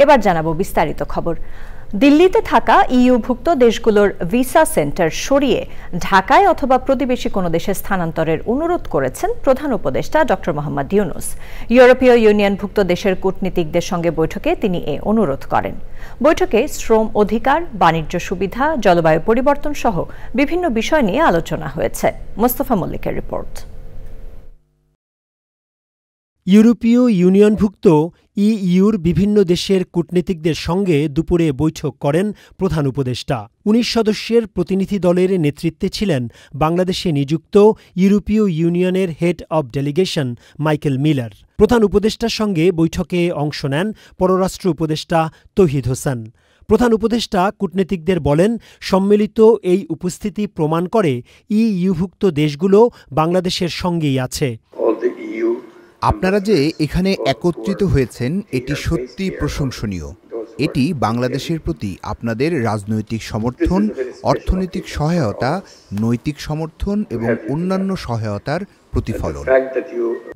এবার জানাবো বিস্তারিত খবর। দিল্লিতে থাকা ইইউভুক্ত দেশগুলোর ভিসা সেন্টার সরিয়ে ঢাকায় অথবা প্রতিবেশী কোনো দেশে স্থানান্তরের অনুরোধ করেছেন প্রধান উপদেষ্টা ডক্টর মোহাম্মদ ইউনূস। ইউরোপীয় ইউনিয়নভুক্ত দেশের কূটনীতিকদের সঙ্গে বৈঠকে তিনি এ অনুরোধ করেন। বৈঠকে শ্রম অধিকার, বাণিজ্য সুবিধা, জলবায়ু পরিবর্তন সহ বিভিন্ন বিষয় নিয়ে আলোচনা হয়েছে। মোস্তফা মল্লিকের রিপোর্ট। ইউরোপীয় ইউনিয়নভুক্ত ইইউর বিভিন্ন দেশের কূটনীতিকদের সঙ্গে দুপুরে বৈঠক করেন প্রধান উপদেষ্টা। ১৯ সদস্যের প্রতিনিধি দলের নেতৃত্বে ছিলেন বাংলাদেশে নিযুক্ত ইউরোপীয় ইউনিয়নের head of delegation Michael Miller. প্রধান উপদেষ্টার সঙ্গে বৈঠকে অংশ নেন পররাষ্ট্র উপদেষ্টা তৌহিদ হোসেন। প্রধান উপদেষ্টা কূটনীতিকদের বলেন, সম্মিলিত এই উপস্থিতি প্রমাণ করে ইইউভুক্ত দেশগুলো বাংলাদেশের সঙ্গেই আছে। আপনারা যে এখানে একত্রিত হয়েছেন এটি সত্যি প্রশংসনীয়। এটি বাংলাদেশের প্রতি আপনাদের রাজনৈতিক সমর্থন, অর্থনৈতিক সহায়তা, নৈতিক সমর্থন এবং অন্যান্য সহায়তার প্রতিফলন।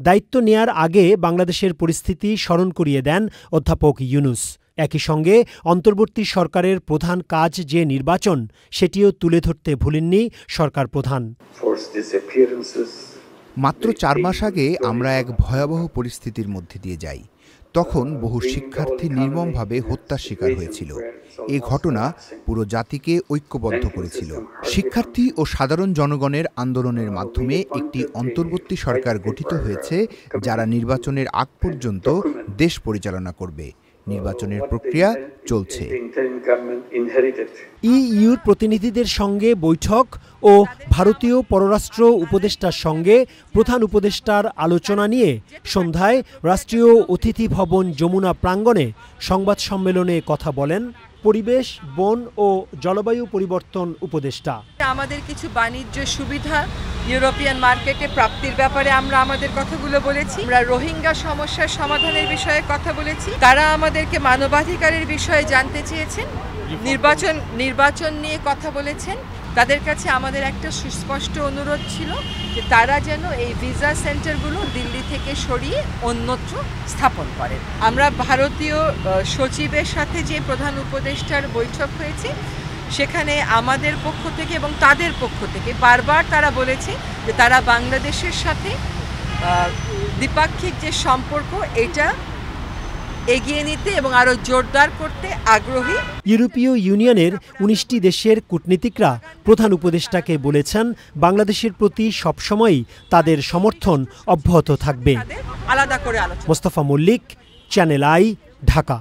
দায়িত্ব নেয়ার আগে বাংলাদেশের পরিস্থিতি স্মরণ করিয়ে দেন অধ্যাপক ইউনূস। একই সঙ্গে অন্তর্বর্তী সরকারের প্রধান কাজ যে নির্বাচন, সেটিও তুলে ধরতে ভুলেননি সরকার প্রধান। মাত্র ৪ মাস আগে আমরা এক ভয়াবহ পরিস্থিতির মধ্যে দিয়ে যাই। তখন বহু শিক্ষার্থী নির্মমভাবে হত্যার শিকার হয়েছিল। এই ঘটনা পুরো জাতিকে ঐক্যবদ্ধ করেছিল। শিক্ষার্থী ও সাধারণ জনগণের আন্দোলনের মাধ্যমে একটি অন্তর্বর্তী সরকার গঠিত হয়েছে, যারা নির্বাচনের আগ পর্যন্ত দেশ পরিচালনা করবে। নির্বাচনের প্রক্রিয়া চলছে। ইইউর প্রতিনিধিদের সঙ্গে বৈঠক ও ভারতীয় পররাষ্ট্র উপদেষ্টার সঙ্গে প্রধান উপদেষ্টার আলোচনা নিয়ে সন্ধ্যায় রাষ্ট্রীয় অতিথি ভবন যমুনা প্রাঙ্গণে সংবাদ সম্মেলনে কথা বলেন পরিবেশ, বন ও জলবায়ু পরিবর্তন উপদেষ্টা। আমাদের কিছু বাণিজ্য সুবিধা ইউরোপিয়ান মার্কেটে প্রাপ্তির ব্যাপারে আমরা আমাদের কথাগুলো বলেছি। আমরা রোহিঙ্গা সমস্যার সমাধানের বিষয়ে কথা বলেছি। তারা আমাদেরকে মানবাধিকারের বিষয়ে জানতে চেয়েছেন, নির্বাচন নিয়ে কথা বলেছেন। তাদের কাছে আমাদের একটা সুস্পষ্ট অনুরোধ ছিল যে তারা যেন এই ভিসা সেন্টারগুলো দিল্লি থেকে সরিয়ে অন্যত্র স্থাপন করেন। আমরা ভারতীয় সচিবের সাথে যে প্রধান উপদেষ্টার বৈঠক হয়েছে, সেখানে আমাদের পক্ষ থেকে এবং তাদের পক্ষ থেকে বারবার তারা বলেছে যে তারা বাংলাদেশের সাথে দ্বিপাক্ষিক যে সম্পর্ক, এটা এগিয়ে নিতে এবং আরো জোরদার করতে আগ্রহী। ইউরোপীয় ইউনিয়নের ১৯টি দেশের কূটনীতিকরা প্রধান উপদেষ্টাকে বলেছেন, বাংলাদেশের প্রতি সবসময়ই তাদের সমর্থন অব্যাহত থাকবে। আলাদা করে আলোচনা। Mostafa Mallick, channel I, Dhaka.